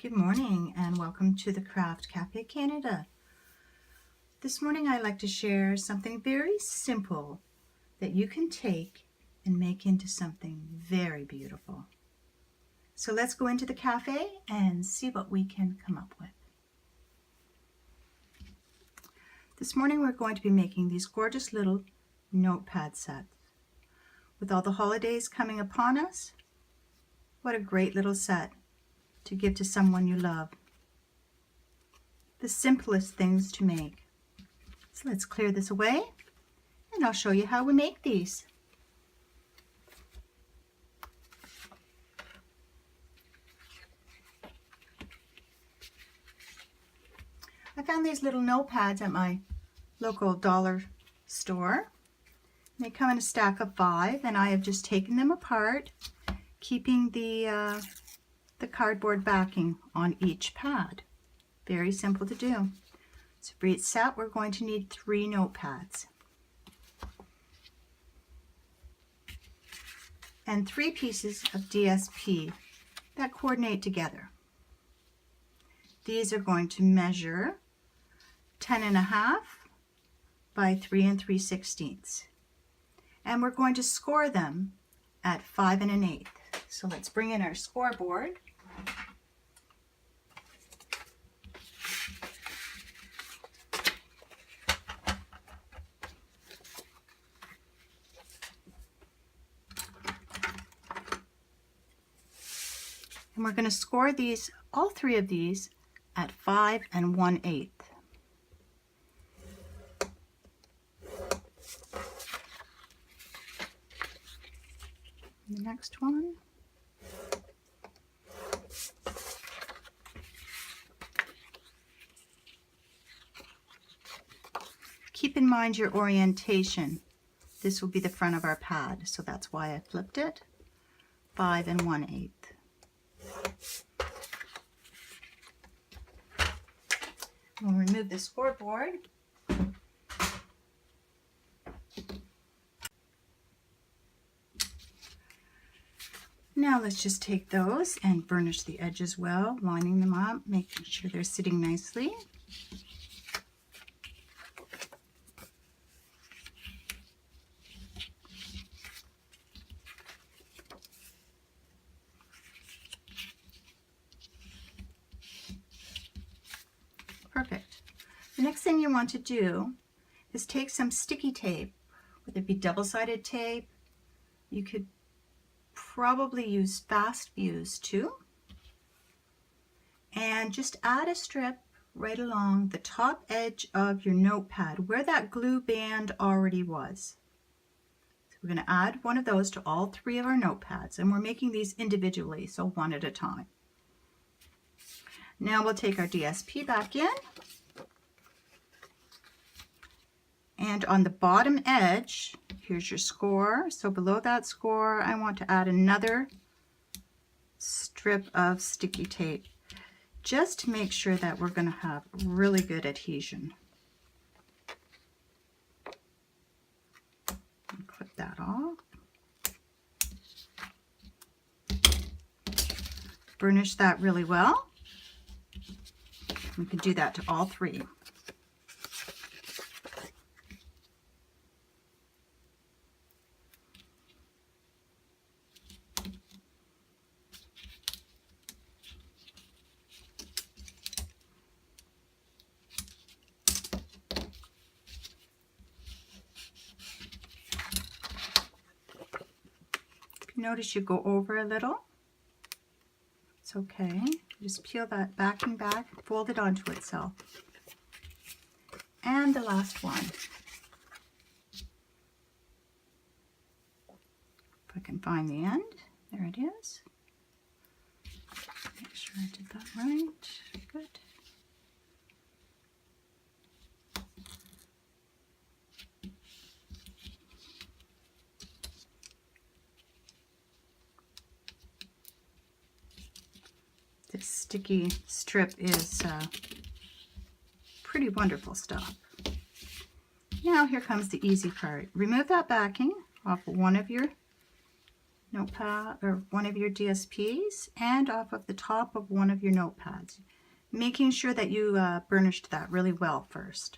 Good morning and welcome to the Craft Cafe Canada. This morning I'd like to share something very simple that you can take and make into something very beautiful. So let's go into the cafe and see what we can come up with. This morning we're going to be making these gorgeous little notepad sets. With all the holidays coming upon us, what a great little set to give to someone you love. The simplest things to make. So let's clear this away and I'll show you how we make these. I found these little notepads at my local dollar store. They come in a stack of 5 and I have just taken them apart, keeping the cardboard backing on each pad. Very simple to do. So for each set we're going to need 3 notepads and 3 pieces of DSP that coordinate together. These are going to measure 10.5 by 3 3/16, and we're going to score them at 5 1/8. So let's bring in our scoreboard. And we're going to score these, all 3 of these, at 5 1/8. The next one. Keep in mind your orientation. This will be the front of our pad, so that's why I flipped it. 5 1/8. We'll remove the scoreboard. Now let's just take those and burnish the edges well, lining them up, making sure they're sitting nicely. Perfect. The next thing you want to do is take some sticky tape, whether it be double-sided tape. You could probably use fast fuse too, and just add a strip right along the top edge of your notepad where that glue band already was. So we're going to add one of those to all 3 of our notepads, and we're making these individually, so one at a time. Now we'll take our DSP back in, and on the bottom edge, here's your score. So below that score, I want to add another strip of sticky tape, just to make sure that we're going to have really good adhesion. And clip that off. Burnish that really well. We can do that to all 3. Notice you go over a little. It's okay. Just peel that backing back, fold it onto itself. And the last one. If I can find the end. There it is. Make sure I did that right. Good. This sticky strip is pretty wonderful stuff. Now here comes the easy part. Remove that backing off of one of your notepad or one of your DSPs and off of the top of one of your notepads, making sure that you burnished that really well first.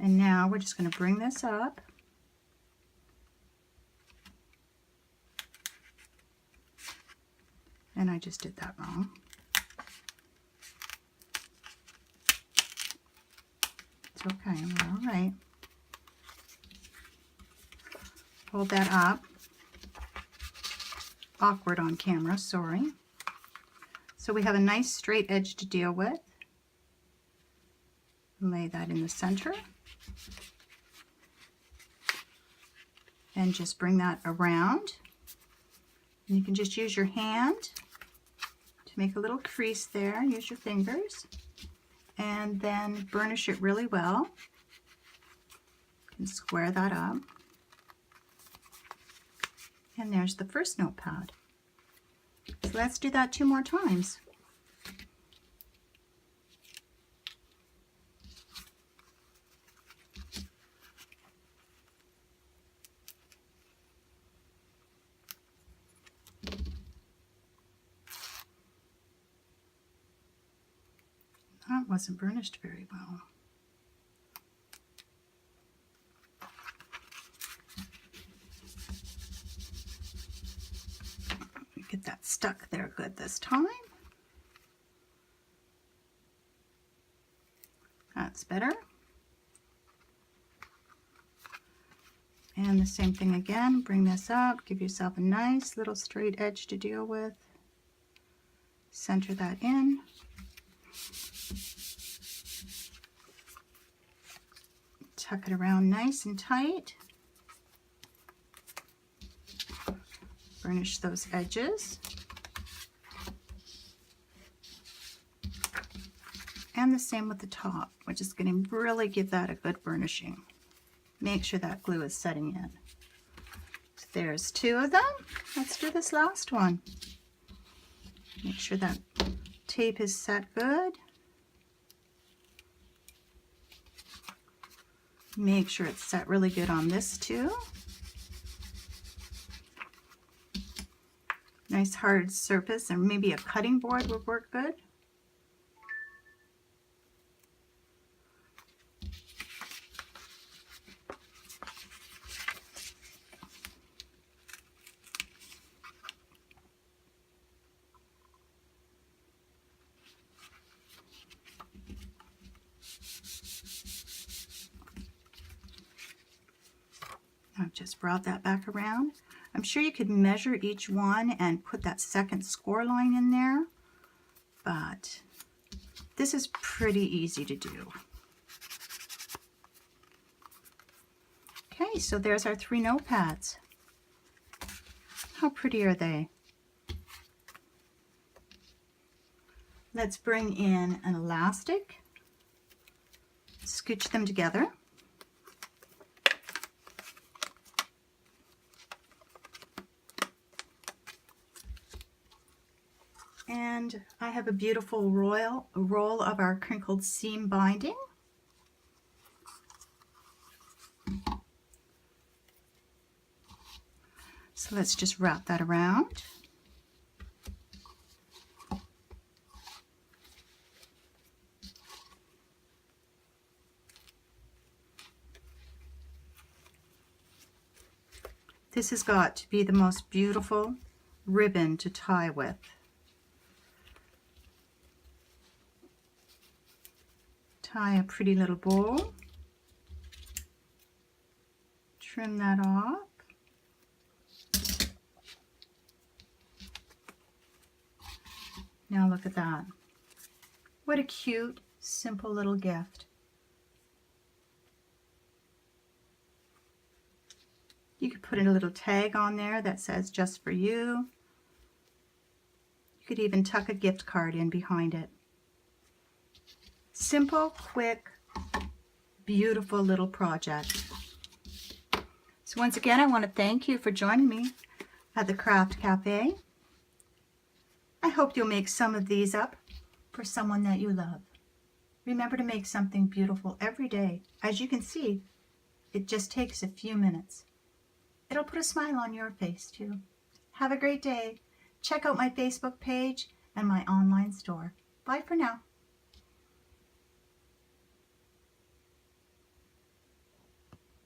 And now we're just going to bring this up. And I just did that wrong. It's okay, we're all right. Hold that up. Awkward on camera, sorry. So we have a nice straight edge to deal with. Lay that in the center. And just bring that around. And you can just use your hand to make a little crease there. Use your fingers. And then burnish it really well. You can square that up. And there's the first notepad. So let's do that 2 more times. That wasn't burnished very well. Get that stuck there good this time. That's better. And the same thing again, bring this up, give yourself a nice little straight edge to deal with. Center that in. Tuck it around nice and tight. Burnish those edges. And the same with the top. We're just going to really give that a good burnishing. Make sure that glue is setting in. So there's 2 of them. Let's do this last one. Make sure that tape is set good. Make sure it's set really good on this too. Nice hard surface, and maybe a cutting board would work good. I've just brought that back around. I'm sure you could measure each one and put that second score line in there, but this is pretty easy to do. Okay, so there's our 3 notepads. How pretty are they? Let's bring in an elastic, scooch them together. And I have a beautiful roll of our crinkled seam binding. So let's just wrap that around. This has got to be the most beautiful ribbon to tie with. Tie a pretty little bow. Trim that off. Now look at that. What a cute, simple little gift. You could put in a little tag on there that says just for you. You could even tuck a gift card in behind it. Simple, quick, beautiful little project. So once again, I want to thank you for joining me at the Craft Cafe. I hope you'll make some of these up for someone that you love. Remember to make something beautiful every day. As you can see, it just takes a few minutes. It'll put a smile on your face too. Have a great day. Check out my Facebook page and my online store. Bye for now.